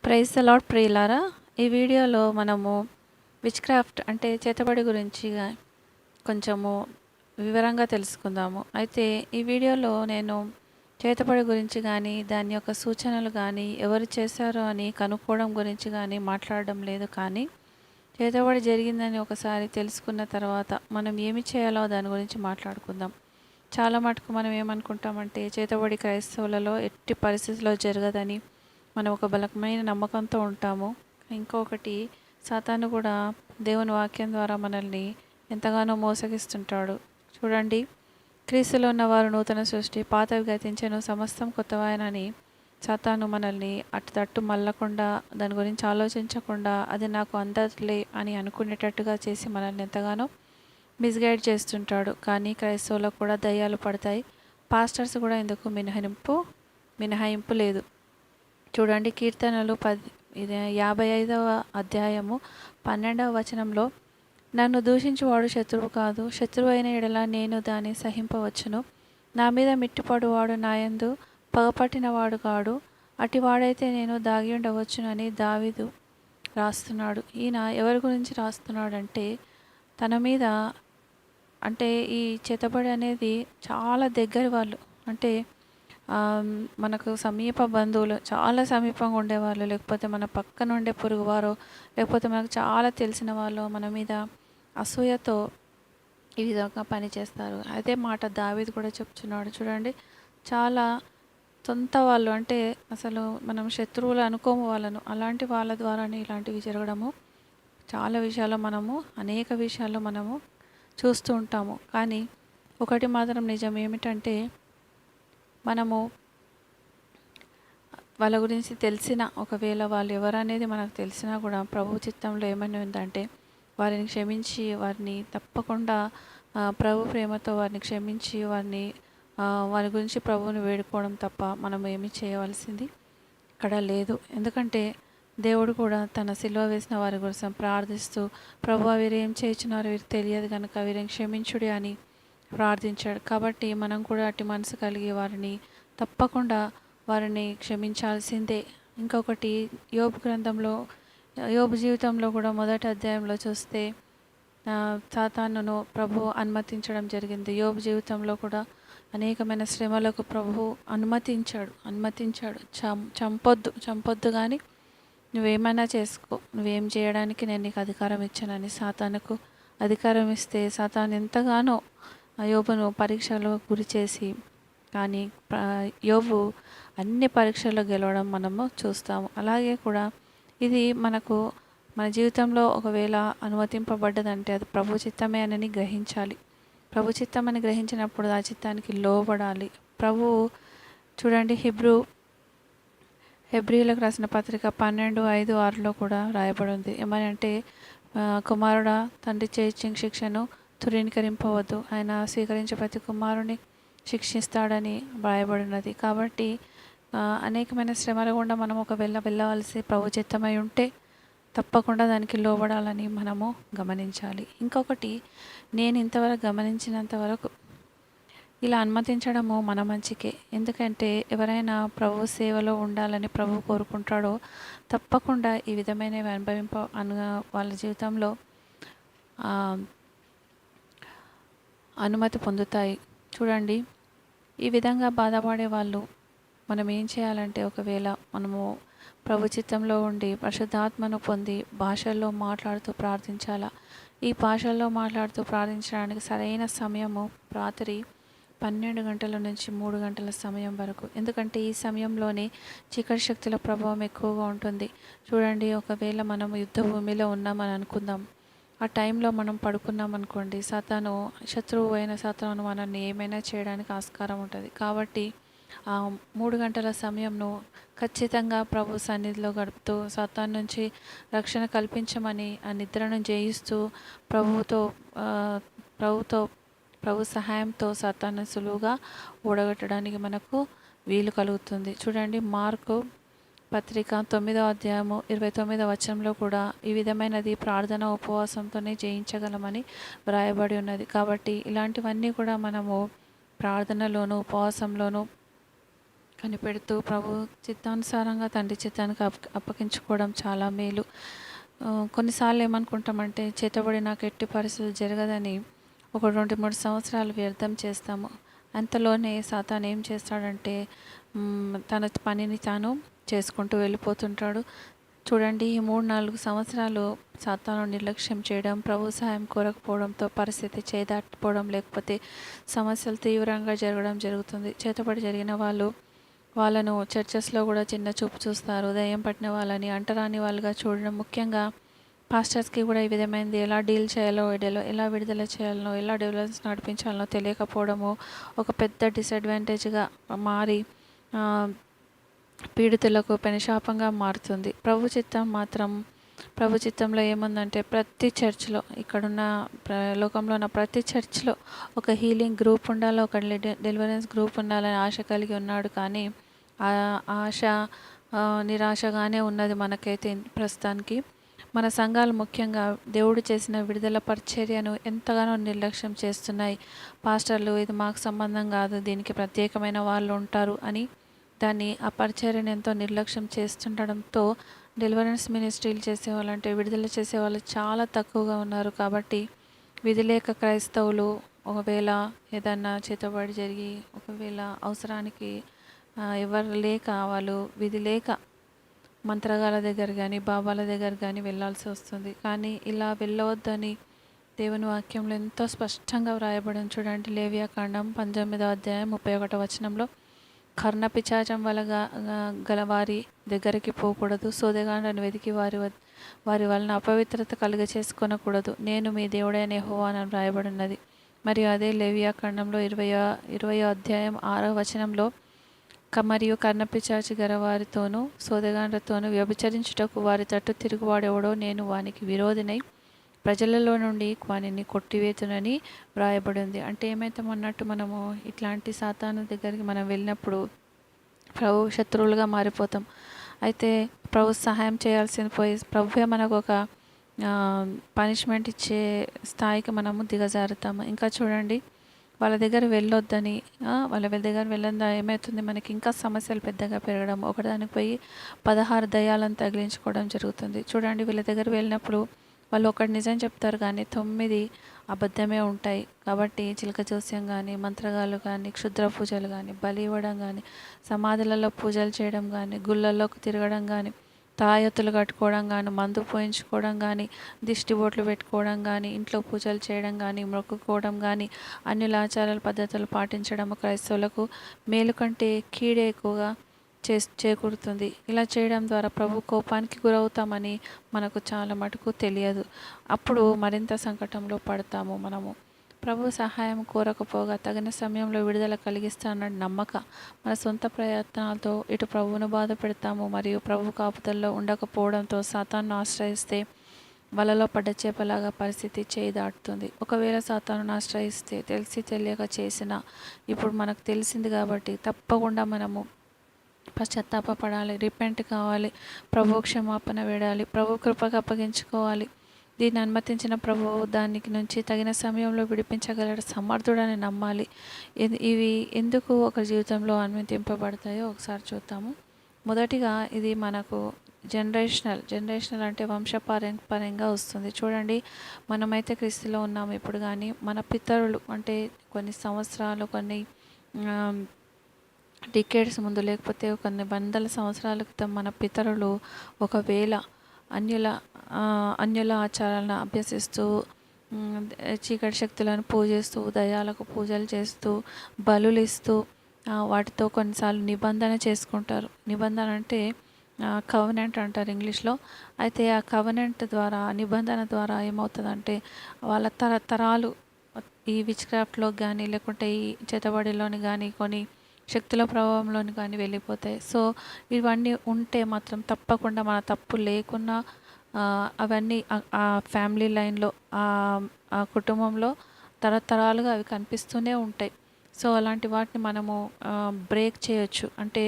Praise the lord ప్రియులారా, ఈ వీడియోలో మనము విచ్ క్రాఫ్ట్ అంటే చేతబడి గురించి కొంచెము వివరంగా తెలుసుకుందాము. అయితే ఈ వీడియోలో నేను చేతబడి గురించి కానీ దాని యొక్క సూచనలు కానీ ఎవరు చేశారో అని కనుక్కోవడం గురించి కానీ మాట్లాడడం లేదు. కానీ చేతబడి జరిగిందని ఒకసారి తెలుసుకున్న తర్వాత మనం ఏమి చేయాలో దాని గురించి మాట్లాడుకుందాం. చాలా మటుకు మనం ఏమనుకుంటామంటే చేతబడి క్రైస్తవులలో ఎట్టి పరిస్థితిలో జరగదని మనం ఒక బలమైన నమ్మకంతో ఉంటాము. ఇంకొకటి, సాతాను కూడా దేవుని వాక్యం ద్వారా మనల్ని ఎంతగానో మోసగిస్తుంటాడు. చూడండి, క్రీస్తులో ఉన్నవారు నూతన సృష్టి, పాతవి గతించెను, సమస్తం కొత్తవాయనని సాతాను మనల్ని అటు మళ్ళకుండా దాని గురించి ఆలోచించకుండా అది నాకు అందట్లే అని అనుకునేటట్టుగా చేసి మనల్ని ఎంతగానో మిస్గైడ్ చేస్తుంటాడు. కానీ క్రైస్తవులకు కూడా దయ్యాలు పడతాయి. పాస్టర్స్ కూడా ఇందుకు మినహాయింపు లేదు. చూడండి, కీర్తనలు 55వ అధ్యాయము 12వ వచనంలో, నన్ను దూషించువాడు శత్రువు కాదు, శత్రువు అయిన ఎడల నేను దాన్ని సహింపవచ్చును. నా మీద మిట్టిపడువాడు నాయందు పగపట్టినవాడు కాడు, అటివాడైతే నేను దాగి ఉండవచ్చునని దావీదు రాస్తున్నాడు. ఈయన ఎవరి గురించి రాస్తున్నాడంటే తన మీద, అంటే ఈ చేతబడి అనేది చాలా దగ్గర వాళ్ళు, అంటే మనకు సమీప బంధువులు, చాలా సమీపంగా ఉండేవాళ్ళు, లేకపోతే మన పక్కన ఉండే పొరుగువారో, లేకపోతే మనకు చాలా తెలిసిన వాళ్ళు మన మీద అసూయతో ఈ విధంగా పనిచేస్తారు. అదే మాట దావీదు కూడా చెప్తున్నాడు. చూడండి, చాలా సొంత వాళ్ళు, అంటే అసలు మనం శత్రువులు అనుకోము వాళ్ళను, అలాంటి వాళ్ళ ద్వారానే ఇలాంటివి జరగడము చాలా విషయాల్లో అనేక విషయాల్లో మనము చూస్తూ ఉంటాము. కానీ ఒకటి మాత్రం నిజం ఏమిటంటే, మనము వాళ్ళ గురించి తెలిసిన, ఒకవేళ వాళ్ళు ఎవరనేది మనకు తెలిసినా కూడా ప్రభు చిత్తంలో ఏమని ఉందంటే వారిని క్షమించి, వారిని తప్పకుండా ప్రభు ప్రేమతో వారిని క్షమించి వారి గురించి ప్రభువుని వేడుకోవడం తప్ప మనం ఏమీ చేయవలసింది ఇక్కడ లేదు. ఎందుకంటే దేవుడు కూడా తన సిలువ వేసిన వారి కోసం ప్రార్థిస్తూ, ప్రభువా వీరు ఏం చేయించున్నారో వీరికి తెలియదు కనుక వీరిని క్షమించుడి అని ప్రార్థించాడు. కాబట్టి మనం కూడా అట్టి మనసు కలిగి వారిని తప్పకుండా క్షమించాల్సిందే. ఇంకొకటి, యోబు జీవితంలో కూడా మొదటి అధ్యాయంలో చూస్తే సాతానును ప్రభు అనుమతించడం జరిగింది. యోబు జీవితంలో కూడా అనేకమైన శ్రమలకు ప్రభు అనుమతించాడు. చంపొద్దు కానీ నువ్వేమైనా చేసుకో, నువ్వేం చేయడానికి నేను నీకు అధికారం ఇచ్చానని సాతానుకు అధికారం ఇస్తే సాతాను ఎంతగానో యోబును పరీక్షలో గురి చేసి, కానీ యోబు అన్ని పరీక్షల్లో గెలవడం మనము చూస్తాము. అలాగే కూడా ఇది మన జీవితంలో ఒకవేళ అనుమతింపబడ్డదంటే అది ప్రభు చిత్తమే అని గ్రహించాలి. ప్రభు చిత్తమని గ్రహించినప్పుడు ఆ చిత్తానికి లోబడాలి. చూడండి, హెబ్రీలకు రాసిన పత్రిక 12:5-6లో కూడా రాయబడి ఉంది. ఏమని అంటే, కుమారుడా, తండ్రి చేయించిన శిక్షను తురీకరింపవద్దు, ఆయన స్వీకరించే ప్రతి కుమారుని శిక్షిస్తాడని వ్రాయబడినది. కాబట్టి అనేకమైన శ్రమల గుండా మనం ఒకవేళ వెళ్ళవలసి ప్రభు చిత్తమై ఉంటే తప్పకుండా దానికి లోబడాలని మనము గమనించాలి. ఇంకొకటి, నేను ఇంతవరకు గమనించినంత వరకు ఇలా అనుమతించడము మన మంచికే. ఎందుకంటే ఎవరైనా ప్రభు సేవలో ఉండాలని ప్రభు కోరుకుంటాడో తప్పకుండా ఈ విధమైనవి వాళ్ళ జీవితంలో అనుమతి పొందుతాయి. చూడండి, ఈ విధంగా బాధపడే వాళ్ళు మనం ఏం చేయాలంటే, ఒకవేళ మనము ప్రభు చిత్తంలో ఉండి పరిశుద్ధాత్మను పొంది భాషల్లో మాట్లాడుతూ ప్రార్థించాలా. ఈ భాషల్లో మాట్లాడుతూ ప్రార్థించడానికి సరైన సమయము రాత్రి 12 గంటల నుంచి 3 గంటల సమయం వరకు. ఎందుకంటే ఈ సమయంలోనే చీకటి శక్తుల ప్రభావం ఎక్కువగా ఉంటుంది. చూడండి, ఒకవేళ మనం యుద్ధ భూమిలో ఉన్నామని అనుకుందాం, ఆ టైంలో మనం పడుకున్నాం అనుకోండి, శత్రువు అయిన సాతాను మనల్ని ఏమైనా చేయడానికి ఆస్కారం ఉంటుంది. కాబట్టి ఆ 3 గంటల సమయంను ఖచ్చితంగా ప్రభు సన్నిధిలో గడుపుతూ సాతాను నుంచి రక్షణ కల్పించమని ఆ నిద్రను జయిస్తూ ప్రభు సహాయంతో సాతాను సులువుగా ఓడగొట్టడానికి మనకు వీలు కలుగుతుంది. చూడండి, మార్కు పత్రిక 9వ అధ్యాయము 29వ వచనంలో కూడా ఈ విధమైనది ప్రార్థన ఉపవాసంతోనే జయించగలమని వ్రాయబడి ఉన్నది. కాబట్టి ఇలాంటివన్నీ కూడా మనము ప్రార్థనలోను ఉపవాసంలోను కనిపెడుతూ ప్రభు చిత్తానుసారంగా తండ్రి చిత్తానికి అప్పగించుకోవడం చాలా మేలు. కొన్నిసార్లు ఏమనుకుంటామంటే చేతబడి నాకు ఎట్టి పరిస్థితులు జరగదని ఒక 2-3 సంవత్సరాలు వ్యర్థం చేస్తాము. అంతలోనే సాతాను ఏం చేస్తాడంటే తన పనిని తాను చేసుకుంటూ వెళ్ళిపోతుంటాడు. చూడండి, ఈ 3-4 సంవత్సరాలు సాతాను నిర్లక్ష్యం చేయడం, ప్రభు సహాయం కోరకపోవడంతో పరిస్థితి చేదాటిపోవడం, లేకపోతే సమస్యలు తీవ్రంగా జరగడం జరుగుతుంది. చేతబడి జరిగిన వాళ్ళను చర్చెస్లో కూడా చిన్న చూపు చూస్తారు. దయ్యం పట్టిన వాళ్ళని అంటరాని వాళ్ళుగా చూడడం, ముఖ్యంగా పాస్టర్స్కి కూడా ఈ విధమైనది ఎలా డీల్ చేయాలో, ఎలా విడుదల చేయాలనో, ఎలా డెలివరెన్స్ నడిపించాలనో తెలియకపోవడము ఒక పెద్ద డిసడ్వాంటేజ్గా మారి పీడితులకు పెనుశాపంగా మారుతుంది. ప్రభు చిత్తంలో ఏముందంటే ప్రతి చర్చ్లో, ఇక్కడున్న లోకంలో ఉన్న ప్రతి చర్చ్లో ఒక హీలింగ్ గ్రూప్ ఉండాలి, ఒక డెలివరెన్స్ గ్రూప్ ఉండాలని ఆశ కలిగి ఉన్నాడు. కానీ ఆ ఆశ నిరాశగానే ఉన్నది మనకైతే ప్రస్తుతానికి. మన సంఘాలు ముఖ్యంగా దేవుడు చేసిన విడుదల పరిచర్యను ఎంతగానో నిర్లక్ష్యం చేస్తున్నాయి. పాస్టర్లు ఇది మాకు సంబంధం కాదు, దీనికి ప్రత్యేకమైన వాళ్ళు ఉంటారు అని ఆ పరిచర్యను ఎంతో నిర్లక్ష్యం చేస్తుండడంతో డెలివరెన్స్ మినిస్ట్రీలు చేసేవాళ్ళు, అంటే విడుదల చేసేవాళ్ళు చాలా తక్కువగా ఉన్నారు. కాబట్టి విధి లేక క్రైస్తవులు ఒకవేళ ఏదన్నా చేతబడి జరిగి ఒకవేళ అవసరానికి ఎవరు లేక వాళ్ళు విధి లేక మంత్రగాల దగ్గర కానీ బాబాల దగ్గర కానీ వెళ్ళాల్సి వస్తుంది. కానీ ఇలా వెళ్ళవద్దని దేవుని వాక్యంలో ఎంతో స్పష్టంగా వ్రాయబడిన చూడండి. లేవియాకాండం 18వ అధ్యాయం 31వ వచనంలో, కర్ణపిశాచం వల్ల గలవారి దగ్గరికి పోకూడదు, సోదెగాండ్రను వెతికి వారి వలన అపవిత్రత కలుగ చేసుకొనకూడదు, నేను మీ దేవుడైన యెహోవా అని వ్రాయబడినది. మరియు అదే లేవియాకాండంలో 20వ అధ్యాయం 6వ వచనంలో, మరియు కర్ణపిశాచి గలవారితోనూ సోదెగాండ్రతోనూ వ్యభిచరించుటకు వారి తట్టు తిరుగువాడెవడో నేను వానికి విరోధినై ప్రజలలో నుండి వానిని కొట్టివేతునని వ్రాయబడింది. అంటే ఏమైతామన్నట్టు, మనము ఇట్లాంటి సాతాను దగ్గరికి మనం వెళ్ళినప్పుడు ప్రభు శత్రువులుగా మారిపోతాం. అయితే ప్రభు సహాయం చేయాల్సింది పోయి ప్రభువే మనకు ఒక పనిష్మెంట్ ఇచ్చే స్థాయికి మనము దిగజారుతాము. ఇంకా చూడండి, వాళ్ళ దగ్గర వెళ్ళొద్దని, వాళ్ళ దగ్గర వెళ్ళందా ఏమవుతుంది, మనకి ఇంకా సమస్యలు పెద్దగా పెరగడం, ఒకదానికి పోయి 16 దయ్యాలను తగిలించుకోవడం జరుగుతుంది. చూడండి, వీళ్ళ దగ్గర వెళ్ళినప్పుడు వాళ్ళు ఒకటి నిజం చెప్తారు కానీ 9 అబద్ధమే ఉంటాయి. కాబట్టి చిలక జోస్యం కానీ, మంత్రగాలు కానీ, క్షుద్ర పూజలు కానీ, బలి ఇవ్వడం కానీ, సమాధులలో పూజలు చేయడం కానీ, గుళ్ళల్లోకి తిరగడం కానీ, తాయొత్తులు కట్టుకోవడం కానీ, మందు పోయించుకోవడం కానీ, దిష్టి బొట్లు పెట్టుకోవడం కానీ, ఇంట్లో పూజలు చేయడం కానీ, మొక్కుకోవడం కానీ, అన్యుల ఆచారాల పద్ధతులు పాటించడం క్రైస్తవులకు మేలు కంటే కీడే ఎక్కువగా చేకూరుతుంది. ఇలా చేయడం ద్వారా ప్రభు కోపానికి గురవుతామని మనకు చాలా మటుకు తెలియదు. అప్పుడు మరింత సంకటంలో పడతాము. మనము ప్రభు సహాయం కోరకపోగా తగిన సమయంలో విడుదల కలిగిస్తానన్న నమ్మక మన సొంత ప్రయత్నాలతో ఇటు ప్రభువును బాధ పెడతాము. మరియు ప్రభు కాపుదల్లో ఉండకపోవడంతో సాతాను ఆశ్రయిస్తే వలలో పడ్డ చేపలాగా పరిస్థితి చేయి దాటుతుంది. ఒకవేళ సాతాను ఆశ్రయిస్తే తెలిసి తెలియక చేసినా, ఇప్పుడు మనకు తెలిసింది కాబట్టి తప్పకుండా మనము పశ్చాత్తాపడాలి, రిపెంట్ కావాలి, ప్రభు క్షమాపణ వేడాలి, ప్రభు కృపకు అప్పగించుకోవాలి. దీన్ని అనుమతించిన ప్రభువు దానికి నుంచి తగిన సమయంలో విడిపించగలడు, సమర్థుడని నమ్మాలి. ఇవి ఎందుకు ఒక జీవితంలో అనుమతింపబడతాయో ఒకసారి చూద్దాము. మొదటిగా ఇది మనకు జనరేషనల్ అంటే వంశపారంపర్యంగా వస్తుంది. చూడండి, మనమైతే క్రీస్తులో ఉన్నాము ఇప్పుడు, కానీ మన పితరులు అంటే కొన్ని సంవత్సరాలు, కొన్ని డికేడ్స్ ముందు, లేకపోతే కొన్ని వందల సంవత్సరాల క్రితం మన పితరులు ఒకవేళ అన్యుల ఆచారాలను అభ్యసిస్తూ, చీకటి శక్తులను పూజిస్తూ, దయాలకు పూజలు చేస్తూ, బలులు ఇస్తూ, వాటితో కొన్నిసార్లు నిబంధన చేసుకుంటారు. నిబంధన అంటే కవెనెంట్ అంటారు ఇంగ్లీష్లో. అయితే ఆ కవెనెంట్ ద్వారా, నిబంధన ద్వారా ఏమవుతుందంటే వాళ్ళ తరతరాలు ఈ విచ్ క్రాఫ్ట్లో కానీ, లేకుంటే ఈ చేతబడిలోని కానీ, కొన్ని శక్తుల ప్రభావంలోని కానీ వెళ్ళిపోతాయి. సో ఇవన్నీ ఉంటే మాత్రం తప్పకుండా మన తప్పు లేకున్నా అవన్నీ ఆ ఫ్యామిలీ లైన్లో, ఆ కుటుంబంలో తరతరాలుగా అవి కనిపిస్తూనే ఉంటాయి. సో అలాంటి వాటిని మనము బ్రేక్ చేయొచ్చు. అంటే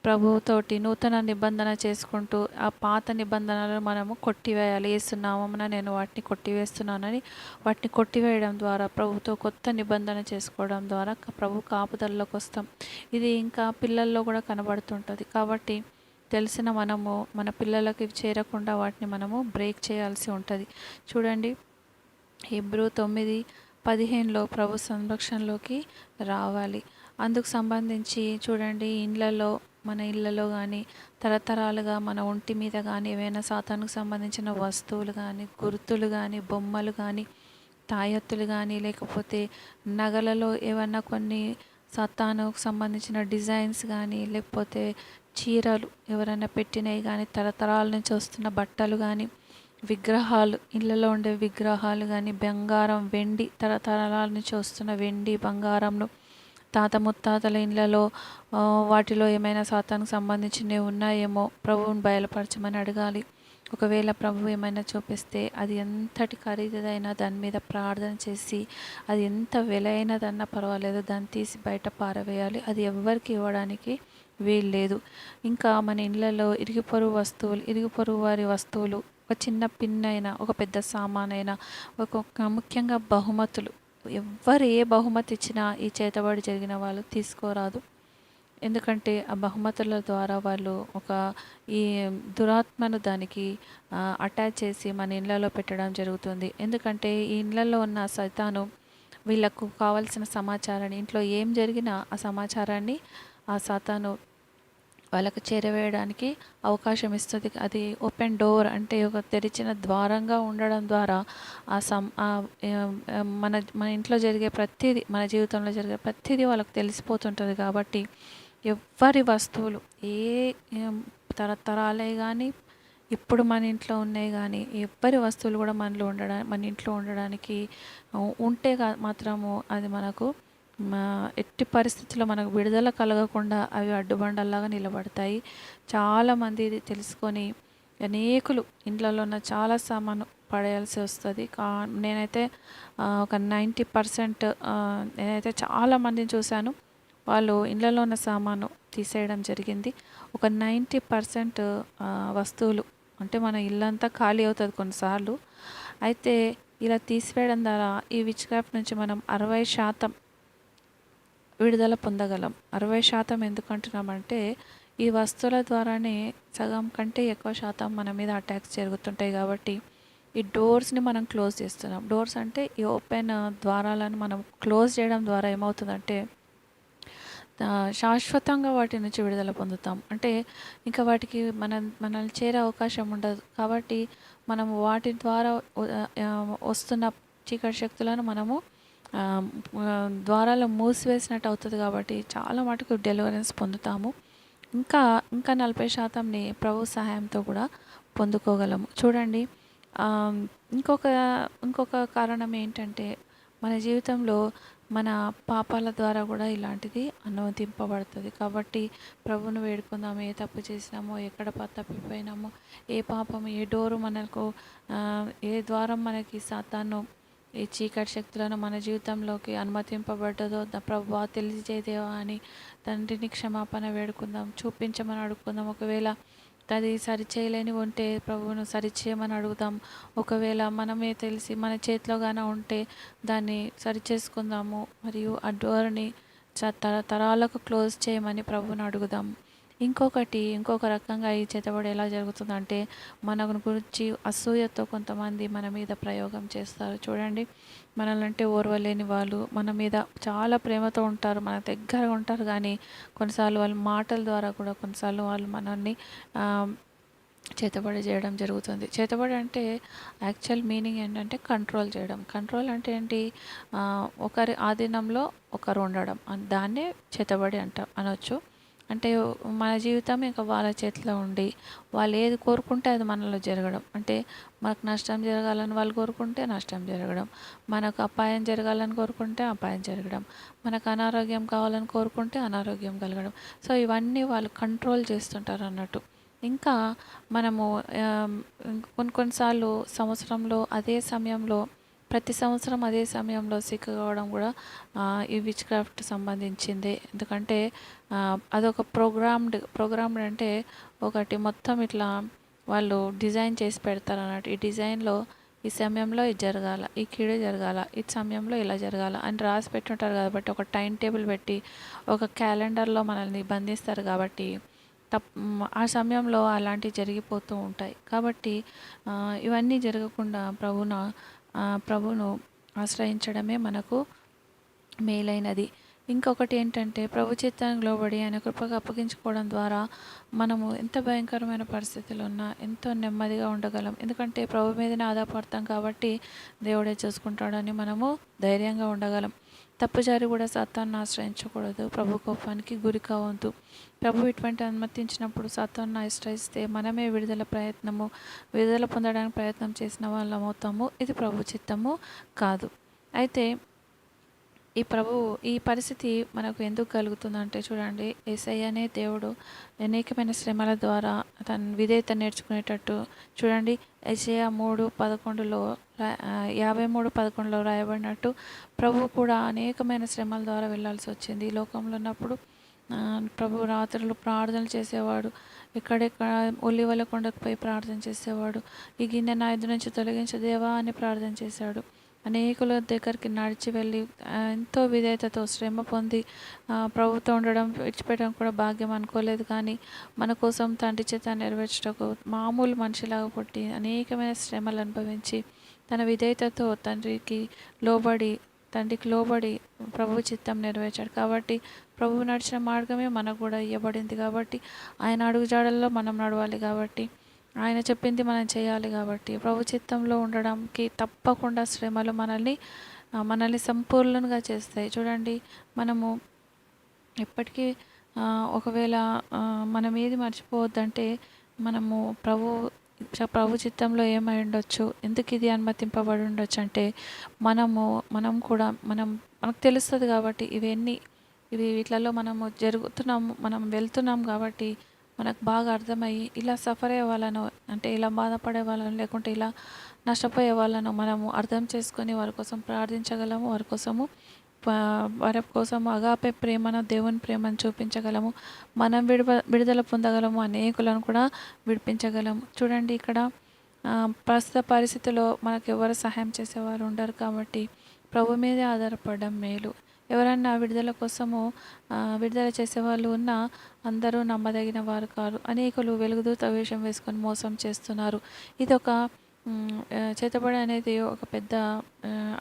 ప్రభువుతోటి నూతన నిబంధన చేసుకుంటూ ఆ పాత నిబంధనలను మనము కొట్టివేయాలి. యేసు నామమున నేను వాటిని కొట్టివేస్తున్నానని వాటిని కొట్టివేయడం ద్వారా ప్రభుతో కొత్త నిబంధన చేసుకోవడం ద్వారా ప్రభు కాపుదలలోకి వస్తాం. ఇది ఇంకా పిల్లల్లో కూడా కనబడుతుంటుంది. కాబట్టి తెలిసిన మనము మన పిల్లలకి చేరకుండా వాటిని మనము బ్రేక్ చేయాల్సి ఉంటుంది. చూడండి, హెబ్రీ 9:15 ప్రభు సంరక్షణలోకి రావాలి. అందుకు సంబంధించి చూడండి, మన ఇళ్ళలో కానీ తరతరాలుగా మన ఒంటి మీద కానీ ఏవైనా సాతానుకు సంబంధించిన వస్తువులు కానీ, గుర్తులు కానీ, బొమ్మలు కానీ, తాయెత్తులు కానీ, లేకపోతే నగలలో ఏమన్నా కొన్ని సాతానుకు సంబంధించిన డిజైన్స్ కానీ, లేకపోతే చీరలు ఎవరైనా పెట్టినవి కానీ, తరతరాల నుంచి వస్తున్న బట్టలు కానీ, విగ్రహాలు, ఇళ్ళలో ఉండే విగ్రహాలు కానీ, బంగారం, వెండి, తరతరాల నుంచి వస్తున్న వెండి, బంగారంను తాత ముత్తాతల ఇళ్ళలో వాటిలో ఏమైనా సాతానుకు సంబంధించినవి ఉన్నాయేమో ప్రభువుని బయలుపరచమని అడగాలి. ఒకవేళ ప్రభు ఏమైనా చూపిస్తే అది ఎంతటి ఖరీదైనా దాని మీద ప్రార్థన చేసి, అది ఎంత వెలైనదన్నా పర్వాలేదు, దాన్ని తీసి బయట పారవేయాలి. అది ఎవ్వరికి ఇవ్వడానికి వీల్లేదు. ఇంకా మన ఇళ్ళలో ఇరుగు పొరుగు వారి వస్తువులు, ఒక చిన్న పిన్ అయినా, ఒక పెద్ద సామానైనా, ముఖ్యంగా బహుమతులు, ఎవ్వరు ఏ బహుమతి ఇచ్చినా ఈ చేతబడి జరిగిన వాళ్ళు తీసుకోరాదు. ఎందుకంటే ఆ బహుమతుల ద్వారా వాళ్ళు ఈ దురాత్మను దానికి అటాచ్ చేసి మన ఇళ్ళలో పెట్టడం జరుగుతుంది. ఎందుకంటే ఈ ఇళ్ళల్లో ఉన్న సైతాను వీళ్ళకు కావాల్సిన సమాచారాన్ని, ఇంట్లో ఏం జరిగినా ఆ సమాచారాన్ని ఆ సాతాను వాళ్ళకు చేరవేయడానికి అవకాశం ఇస్తుంది. అది ఓపెన్ డోర్, అంటే ఒక తెరిచిన ద్వారంగా ఉండడం ద్వారా మన ఇంట్లో జరిగే ప్రతిదీ, మన జీవితంలో జరిగే ప్రతిదీ వాళ్ళకు తెలిసిపోతుంటుంది. కాబట్టి ఎవ్వరి వస్తువులు, తరతరాలే కానీ ఇప్పుడు మన ఇంట్లో ఉన్నాయి కానీ ఎవ్వరి వస్తువులు కూడా మన ఇంట్లో ఉండడానికి ఉంటే మాత్రము అది మనకు ఎట్టి పరిస్థితుల్లో మనకు విడుదల కలగకుండా అవి అడ్డుబండల్లాగా నిలబడతాయి. చాలామంది ఇది తెలుసుకొని అనేకులు ఇండ్లలో ఉన్న చాలా సామాను పడేయాల్సి వస్తుంది. నేనైతే ఒక 90% నేనైతే చాలామందిని చూశాను, వాళ్ళు ఇళ్ళలో ఉన్న సామాను తీసేయడం జరిగింది. ఒక 90% వస్తువులు, అంటే మన ఇల్లంతా ఖాళీ అవుతుంది కొన్నిసార్లు. అయితే ఇలా తీసివేయడం ద్వారా ఈ విచ్ క్రాఫ్ట్ నుంచి మనం 60% విడుదల పొందగలం. 60% ఎందుకు అంటున్నామంటే, ఈ వస్తువుల ద్వారానే సగం కంటే ఎక్కువ శాతం మన మీద అటాక్స్ జరుగుతుంటాయి. కాబట్టి ఈ డోర్స్ని మనం క్లోజ్ చేస్తున్నాం. డోర్స్ అంటే ఈ ఓపెన్ ద్వారాలను మనం క్లోజ్ చేయడం ద్వారా ఏమవుతుందంటే శాశ్వతంగా వాటి నుంచి విడుదల పొందుతాం. అంటే ఇంకా వాటికి మనల్ని చేరే అవకాశం ఉండదు. కాబట్టి మనం వాటి ద్వారా వస్తున్న చీకటి శక్తులను మనము ద్వారాలు మూసివేసినట్టు అవుతుంది. కాబట్టి చాలా మటుకు డెలివరెన్స్ పొందుతాము. ఇంకా 40%ని ప్రభు సహాయంతో కూడా పొందుకోగలము. చూడండి, ఇంకొక కారణం ఏంటంటే, మన జీవితంలో మన పాపాల ద్వారా కూడా ఇలాంటిది అనుమతింపబడుతుంది. కాబట్టి ప్రభువును వేడుకుందాము. ఏ తప్పు చేసినామో, ఎక్కడ తప్పిపోయినామో, ఏ పాపము, ఏ డోరు మనకు, ఏ ద్వారం మనకి సాతాను ఈ చీకటి శక్తులను మన జీవితంలోకి అనుమతింపబడ్డదో ప్రభువా తెలియజేదేవా అని తండ్రిని క్షమాపణ వేడుకుందాం, చూపించమని అడుగుకుందాం. ఒకవేళ అది సరిచేయలేని ఉంటే ప్రభువును సరిచేయమని అడుగుదాం. ఒకవేళ మనమే తెలిసి మన చేతిలో గాన ఉంటే దాన్ని సరిచేసుకుందాము. మరియు ఆ డోర్ని తరాలకు క్లోజ్ చేయమని ప్రభువును అడుగుదాం. ఇంకొక రకంగా ఈ చేతబడి ఎలా జరుగుతుందంటే, మన గురించి అసూయతో కొంతమంది మన మీద ప్రయోగం చేస్తారు. చూడండి, మనల్నంటే ఓర్వలేని వాళ్ళు మన మీద చాలా ప్రేమతో ఉంటారు, మన దగ్గరగా ఉంటారు. కానీ కొన్నిసార్లు వాళ్ళ మాటల ద్వారా కూడా కొన్నిసార్లు వాళ్ళు మనల్ని చేతబడి చేయడం జరుగుతుంది. చేతబడి అంటే యాక్చువల్ మీనింగ్ ఏంటంటే కంట్రోల్ చేయడం. కంట్రోల్ అంటే ఏంటి? ఒకరి ఆధీనంలో ఒకరు ఉండడం, దాన్నే చేతబడి అనొచ్చు. అంటే మన జీవితం ఇంకా వాళ్ళ చేతిలో ఉండి వాళ్ళు ఏది కోరుకుంటే అది మనలో జరగడం. అంటే మనకు నష్టం జరగాలని వాళ్ళు కోరుకుంటే నష్టం జరగడం, మనకు అపాయం జరగాలని కోరుకుంటే అపాయం జరగడం, మనకు అనారోగ్యం కావాలని కోరుకుంటే అనారోగ్యం కలగడం. సో ఇవన్నీ వాళ్ళు కంట్రోల్ చేస్తుంటారు అన్నట్టు. ఇంకా మనము కొన్నిసార్లు సంవత్సరంలో అదే సమయంలో ప్రతి సంవత్సరం అదే సమయంలో సిక్ కావడం కూడా ఈ విచ్ క్రాఫ్ట్ సంబంధించిందే. ఎందుకంటే అదొక ప్రోగ్రామ్డ్ అంటే ఒకటి మొత్తం ఇట్లా వాళ్ళు డిజైన్ చేసి పెడతారన్నట్టు. ఈ డిజైన్లో ఈ సమయంలో ఇది జరగాల, ఈ కీడు జరగాల, ఈ సమయంలో ఇలా జరగాల అని రాసి పెట్టుంటారు కాబట్టి, ఒక టైం టేబుల్ పెట్టి ఒక క్యాలెండర్లో మనల్ని బంధిస్తారు కాబట్టి ఆ సమయంలో అలాంటివి జరిగిపోతూ ఉంటాయి. కాబట్టి ఇవన్నీ జరగకుండా ప్రభువును ఆశ్రయించడమే మనకు మేలైనది. ఇంకొకటి ఏంటంటే ప్రభు చిత్తానికి లోబడి ఆయన కృపకు అప్పగించుకోవడం ద్వారా మనము ఎంత భయంకరమైన పరిస్థితులు ఉన్నా ఎంతో నెమ్మదిగా ఉండగలం. ఎందుకంటే ప్రభు మీదనే ఆధారపడతాం కాబట్టి దేవుడే చూసుకుంటాడని మనము ధైర్యంగా ఉండగలం. తప్పుజారి కూడా సాతాన్ని ఆశ్రయించకూడదు. ప్రభు కోపానికి గురి కావద్దు. ప్రభు ఇటువంటి అనుమతించినప్పుడు సాతాన్ని ఆశ్రయిస్తే మనమే విడుదల పొందడానికి ప్రయత్నం చేసిన వాళ్ళం అవుతాము. ఇది ప్రభు చిత్తము కాదు. అయితే ఈ పరిస్థితి మనకు ఎందుకు కలుగుతుందంటే చూడండి, యేసయ్యనే దేవుడు అనేకమైన శ్రమల ద్వారా తన విధేయత నేర్చుకునేటట్టు చూడండి. యెషయా 3:11లో 53:11లో రాయబడినట్టు ప్రభు కూడా అనేకమైన శ్రమల ద్వారా వెళ్ళాల్సి వచ్చింది. ఈ లోకంలో ఉన్నప్పుడు ప్రభు రాత్రులు ప్రార్థనలు చేసేవాడు. ఎక్కడెక్కడ ఒలివల కొండకు పోయి ప్రార్థన చేసేవాడు. ఈ గిన్నె నా ఎదురు నుంచి తొలగించు దేవా అని ప్రార్థన చేశాడు. అనేకుల దగ్గరికి నడిచి వెళ్ళి ఎంతో విధేయతతో శ్రమ పొంది ప్రభుతో ఉండడం విడిచిపెట్టడం కూడా భాగ్యం అనుకోలేదు. కానీ మన కోసం తండ్రి చేత నెరవేర్చటకు మామూలు మనిషిలాగా పుట్టి అనేకమైన శ్రమలు అనుభవించి తన విధేయతతో తండ్రికి లోబడి ప్రభు చిత్తం నెరవేర్చాడు. కాబట్టి ప్రభువు నడిచిన మార్గమే మనకు కూడా ఇవ్వబడింది. కాబట్టి ఆయన అడుగుజాడల్లో మనం నడవాలి. కాబట్టి ఆయన చెప్పింది మనం చేయాలి. కాబట్టి ప్రభు చిత్తంలో ఉండడానికి తప్పకుండా శ్రమలు మనల్ని సంపూర్ణంగా చేస్తాయి. చూడండి, మనము ఎప్పటికీ ఒకవేళ మనం ఏది మర్చిపోవద్దంటే మనము ప్రభు చిత్తంలో ఏమై ఉండొచ్చు, ఎందుకు ఇది అనుమతింపబడి ఉండొచ్చు అంటే మనకు తెలుస్తుంది కాబట్టి వీటిలలో మనం వెళ్తున్నాం కాబట్టి మనకు బాగా అర్థమయ్యి ఇలా సఫర్ అయ్యే వాళ్ళను, అంటే ఇలా బాధపడే వాళ్ళను, లేకుంటే ఇలా నష్టపోయే వాళ్ళను మనము అర్థం చేసుకొని వారి కోసం ప్రార్థించగలము. వారి కోసము అగాపే ప్రేమను, దేవుని ప్రేమను చూపించగలము. మనం విడుదల పొందగలము. అనేకులను కూడా విడిపించగలము. చూడండి, ఇక్కడ ప్రస్తుత పరిస్థితిలో మనకు ఎవరు సహాయం చేసేవారు ఉండరు కాబట్టి ప్రభు మీదే ఆధారపడడం మేలు. ఎవరన్నా విడుదల చేసేవాళ్ళు ఉన్నా అందరూ నమ్మదగిన వారు కాదు. అనేకులు వెలుగుదూత వేషం వేసుకొని మోసం చేస్తున్నారు. ఇదొక చేతబడి అనేది ఒక పెద్ద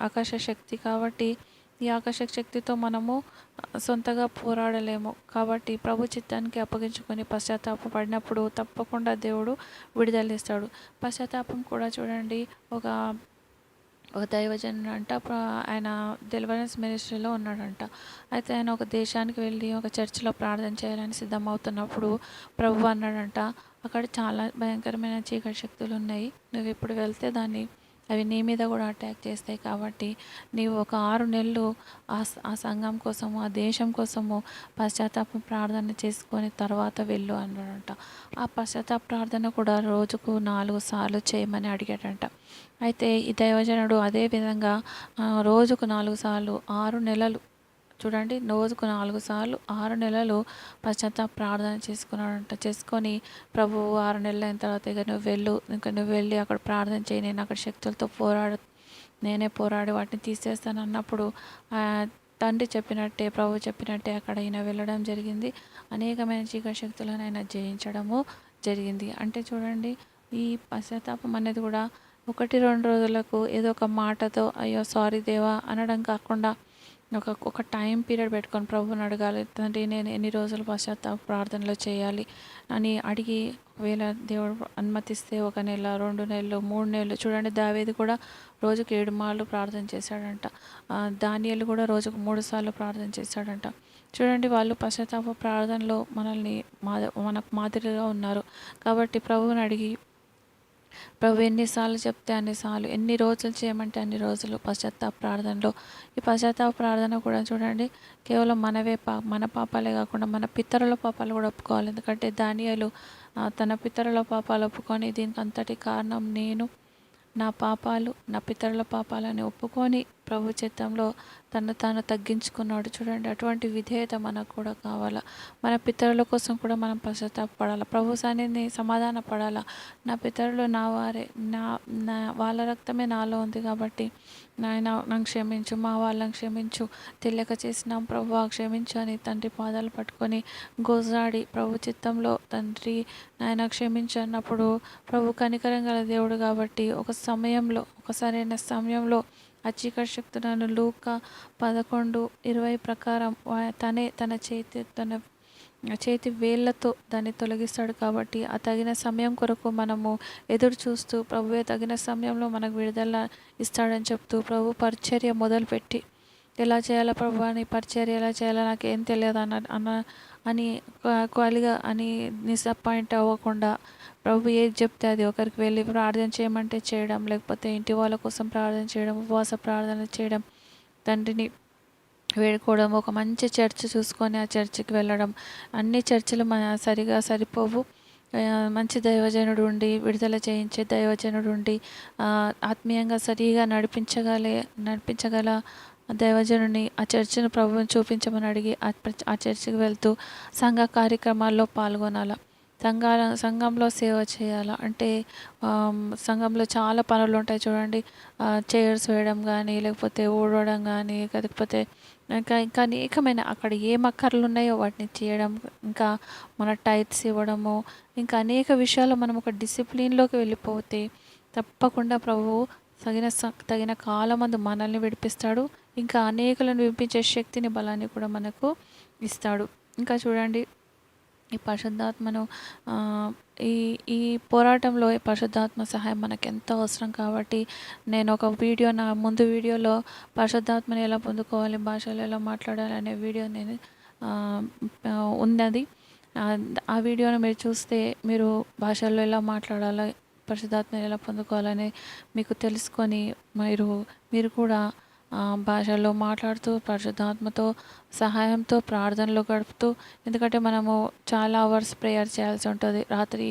ఆకాశ శక్తి. కాబట్టి ఈ ఆకాశ శక్తితో మనము సొంతగా పోరాడలేము. కాబట్టి ప్రభు చిత్తానికి అప్పగించుకొని పశ్చాత్తాపడినప్పుడు తప్పకుండా దేవుడు విడుదలిస్తాడు. పశ్చాత్తాపం కూడా చూడండి, ఒక దైవజనుడు అంట, ఆయన డెలివరెన్స్ మినిస్ట్రీలో ఉన్నాడంట. అయితే ఆయన ఒక దేశానికి వెళ్ళి ఒక చర్చిలో ప్రార్థన చేయాలని సిద్ధమవుతున్నప్పుడు ప్రభు అన్నాడంట, అక్కడ చాలా భయంకరమైన చీకటి శక్తులు ఉన్నాయి. నువ్వు ఇప్పుడు వెళ్తే అవి నీ మీద కూడా అటాక్ చేస్తాయి. కాబట్టి నీవు ఒక 6 నెలలు ఆ సంఘం కోసము, ఆ దేశం కోసము పశ్చాత్తాప ప్రార్థన చేసుకొని తర్వాత వెళ్ళు అన్నాడంట. ఆ పశ్చాత్తాప ప్రార్థన కూడా రోజుకు 4 సార్లు చేయమని అడిగాడంట. అయితే ఈ దైవజనుడు అదే విధంగా రోజుకు 4 సార్లు 6 నెలలు, చూడండి, రోజుకు 4 సార్లు 6 నెలలు పశ్చాత్తాప ప్రార్థన చేసుకొని ప్రభు 6 నెలలు అయిన తర్వాత ఇక నువ్వు వెళ్ళి అక్కడ ప్రార్థన చేయి, నేను అక్కడ శక్తులతో నేనే పోరాడి వాటిని తీసేస్తాను అన్నప్పుడు తండ్రి చెప్పినట్టే, ప్రభు చెప్పినట్టే అక్కడ ఈయన వెళ్ళడం జరిగింది. అనేకమైన చీకటి శక్తులను ఆయన జయించడము జరిగింది. అంటే చూడండి, ఈ పశ్చాత్తాపం అనేది కూడా 1-2 రోజులకు ఏదో ఒక మాటతో అయ్యో సారీ దేవా అనడం కాకుండా ఒక టైం పీరియడ్ పెట్టుకొని ప్రభువుని అడగాలి. తండ్రి, నేను ఎన్ని రోజులు పశ్చాత్తాప ప్రార్థనలో చేయాలి అని అడిగి, ఒకవేళ దేవుడు అనుమతిస్తే 1 నెల, 2 నెలలు, 3 నెలలు. చూడండి, దావీదు కూడా రోజుకు 7 మార్లు ప్రార్థన చేశాడంట. దానియేలు కూడా రోజుకు 3 సార్లు ప్రార్థన చేశాడంట. చూడండి, వాళ్ళు పశ్చాత్తాప ప్రార్థనలో మనకు మాదిరిగా ఉన్నారు. కాబట్టి ప్రభువుని అడిగి, ప్రభు ఎన్నిసార్లు చెప్తే అన్నిసార్లు, ఎన్ని రోజులు చేయమంటే అన్ని రోజులు పశ్చాత్తాప ప్రార్థనలో. ఈ పశ్చాత్తాప ప్రార్థన కూడా చూడండి, కేవలం మన పాపాలే కాకుండా మన పితరుల పాపాలు కూడా ఒప్పుకోవాలి. ఎందుకంటే దానియేలు తన పితరుల పాపాలు ఒప్పుకొని, దీనికి అంతటి కారణం నా పాపాలు నా పితరుల పాపాలని ఒప్పుకొని ప్రభు చిత్తంలో తను తాను తగ్గించుకున్నాడు. చూడండి, అటువంటి విధేయత మనకు కూడా కావాలా. మన పితరుల కోసం కూడా మనం పశ్చాత్తాపడాలి. ప్రభు సన్నిధిని సమాధాన పడాలా. నా పితరులు నా వారే, నా నా వాళ్ళ రక్తమే నాలో ఉంది కాబట్టి నాయన నన్ను క్షమించు, మా వాళ్ళని క్షమించు, తెలియక చేసినాం ప్రభువా క్షమించు అని తండ్రి పాదాలు పట్టుకొని గోజాడి ప్రభు చిత్తంలో తండ్రి నాయన క్షమించు అన్నప్పుడు ప్రభు కనికరం గల దేవుడు కాబట్టి ఒక సరైన సమయంలో ఆ చీకటి శక్తులను లూకా 11:20 ప్రకారం తన చేతి వేళ్లతో దాన్ని తొలగిస్తాడు. కాబట్టి ఆ తగిన సమయం కొరకు మనము ఎదురు చూస్తూ ప్రభువే తగిన సమయంలో మనకు విడుదల ఇస్తాడని చెప్తూ ప్రభు పరిచర్య మొదలుపెట్టి ఎలా చేయాలో ప్రభు అని పరిచర్య ఎలా చేయాలో నాకు ఏం తెలియదు అని ఖాళీగా అని డిసప్పాయింట్ అవ్వకుండా ప్రభు ఏది చెప్తే అది ఒకరికి వెళ్ళి ప్రార్థన చేయమంటే చేయడం, లేకపోతే ఇంటి వాళ్ళ కోసం ప్రార్థన చేయడం, ఉపవాస ప్రార్థన చేయడం, తండ్రిని వేడుకోవడం, ఒక మంచి చర్చ్ చూసుకొని ఆ చర్చికి వెళ్ళడం. అన్ని చర్చిలు సరిగా సరిపోవు. మంచి దైవజనుడు ఉండి విడుదల చేయించే దైవజనుడు ఉండి ఆత్మీయంగా సరిగా నడిపించగల దైవజనుని ఆ చర్చిని ప్రభువుని చూపించమని అడిగి ఆ చర్చికి వెళ్తూ సంఘ కార్యక్రమాల్లో పాల్గొనాలి. సంఘంలో సేవ చేయాలి. అంటే సంఘంలో చాలా పనులు ఉంటాయి చూడండి. చైర్స్ వేయడం కానీ, లేకపోతే ఊడవడం కానీ, లేకపోతే ఇంకా అనేకమైన అక్కడ ఏం అక్కర్లు ఉన్నాయో వాటిని చేయడం, ఇంకా మన టైట్స్ ఇవ్వడము, ఇంకా అనేక విషయాలు మనం ఒక డిసిప్లిన్లోకి వెళ్ళిపోతే తప్పకుండా ప్రభువు తగిన కాలమందు మనల్ని విడిపిస్తాడు. ఇంకా అనేకులను విడిపించే శక్తిని, బలాన్ని కూడా మనకు ఇస్తాడు. ఇంకా చూడండి, ఈ పరిశుద్ధాత్మను ఈ పోరాటంలో ఈ పరిశుద్ధాత్మ సహాయం మనకు ఎంతో అవసరం. కాబట్టి నేను ఒక నా ముందు వీడియోలో పరిశుద్ధాత్మని ఎలా పొందుకోవాలి, భాషలో ఎలా మాట్లాడాలి అనే వీడియో నేను ఉన్నది. ఆ వీడియోను మీరు చూస్తే మీరు భాషల్లో ఎలా మాట్లాడాలో, పరిశుద్ధాత్మని ఎలా పొందుకోవాలని మీకు తెలుసుకొని మీరు కూడా భాషల్లో మాట్లాడుతూ పరిశుద్ధాత్మతో సహాయంతో ప్రార్థనలో గడుపుతూ, ఎందుకంటే మనము చాలా అవర్స్ ప్రేయర్ చేయాల్సి ఉంటుంది. రాత్రి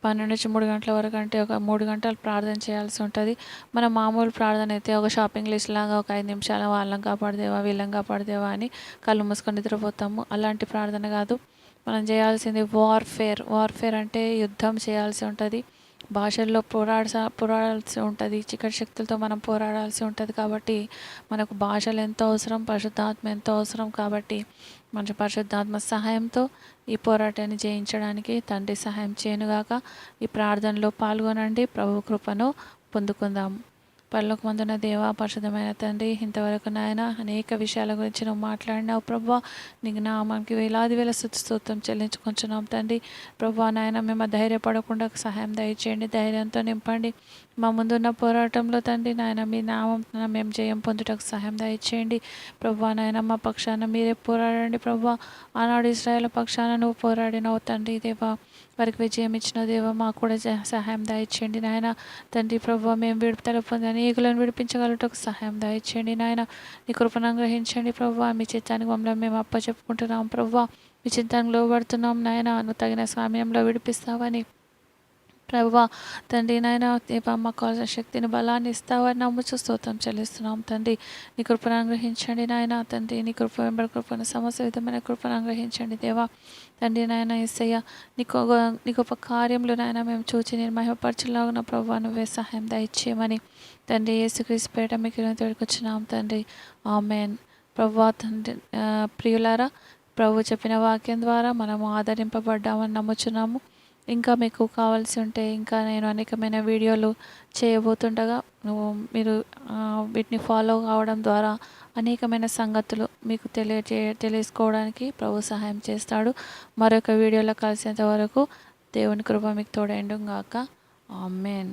12 నుంచి 3 గంటల వరకు, అంటే ఒక 3 గంటలు ప్రార్థన చేయాల్సి ఉంటుంది. మన మామూలు ప్రార్థన అయితే ఒక షాపింగ్ లిస్ట్ లాగా ఒక 5 నిమిషాల వాళ్ళం కాపాడదేవా వీళ్ళం కాపాడదేవా అని కళ్ళు మూసుకొని నిద్రపోతాము. అలాంటి ప్రార్థన కాదు. మనం చేయాల్సింది వార్ఫేర్ అంటే యుద్ధం చేయాల్సి ఉంటుంది. భాషల్లో పోరాడాల్సి ఉంటుంది. చీకటి శక్తులతో మనం పోరాడాల్సి ఉంటుంది. కాబట్టి మనకు భాషలు ఎంతో అవసరం, పరిశుద్ధాత్మ ఎంతో అవసరం. కాబట్టి మన పరిశుద్ధాత్మ సహాయంతో ఈ పోరాటాన్ని జయించడానికి తండ్రి సహాయం చేయనుగాక. ఈ ప్రార్థనలో పాల్గొనండి. ప్రభు కృపను పొందుకుందాం. పరలోకమందున్న దేవా, పరిశుద్ధమైన తండ్రి, ఇంతవరకు నాయన అనేక విషయాల గురించి నువ్వు మాట్లాడినావు ప్రభువా. నీకు నామానికి వేలాది వేల స్తోత్రం చెల్లించుకుంటున్నాం తండ్రి. ప్రభువా నాయన, మేము ధైర్యపడకుండా సహాయం దయచేయండి, ధైర్యంతో నింపండి. మా ముందున్న పోరాటంలో తండ్రి నాయన, మీ నామం మేము జయం పొందుటకు సహాయం దయచేయండి. ప్రభువా నాయన, మా పక్షాన మీరే పోరాడండి ప్రభువా. ఆనాడు ఇశ్రాయేలు పక్షాన నువ్వు పోరాడినావు తండ్రి దేవా. వారికి విజయం ఇచ్చిన దేవా, మాకు కూడా సహాయం దయచేయండి నాయన. తండ్రి ప్రభువా, మేము విడుదల పొంది అనేకులను విడిపించగలటకు సహాయం దయచేయండి నాయన. నీ కృపను అనుగ్రహించండి ప్రభువా. మీ చిత్తానికి మమ్మల్ని మేము అప్పచెప్పుకుంటున్నాం ప్రభువా. మీ చిత్తానికి లోబడుతున్నాం నాయన. నువ్వు తగిన సమయంలో విడిపిస్తావని ప్రభువా తండ్రి నాయన దేవా, మాకు కావాల్సిన శక్తిని, బలాన్ని ఇస్తావని నమ్ముచూ స్తోత్రం చెల్లిస్తున్నాం తండ్రి. నీ కృపను అనుగ్రహించండి నాయన. తండ్రి నీ కృప వెంబడి కృపను సమస్త విధమైన కృపను అనుగ్రహించండి దేవా. తండ్రి నాయన యేసయ్య, నీ గొప్ప కార్యంలో నాయన మేము చూచి నేను మహిమపరచులాగున ప్రభువా నువ్వే సహాయం దయచేయమని తండ్రి యేసుక్రీస్తు పేరిట మీకు తోడుకొచ్చున్నాం తండ్రి. ఆమెన్. ప్రభువా తండ్రి, ప్రియులారా, ప్రభు చెప్పిన వాక్యం ద్వారా మనము ఆదరింపబడ్డామని నమ్ముచున్నాము. ఇంకా మీకు కావాల్సి ఉంటే ఇంకా నేను అనేకమైన వీడియోలు చేయబోతుండగా మీరు వీటిని ఫాలో కావడం ద్వారా అనేకమైన సంగతులు మీకు తెలుసుకోవడానికి ప్రభు సహాయం చేస్తాడు. మరొక వీడియోలో కలిసేంత వరకు దేవుని కృప మీకు తోడైండుగాక. ఆమెన్.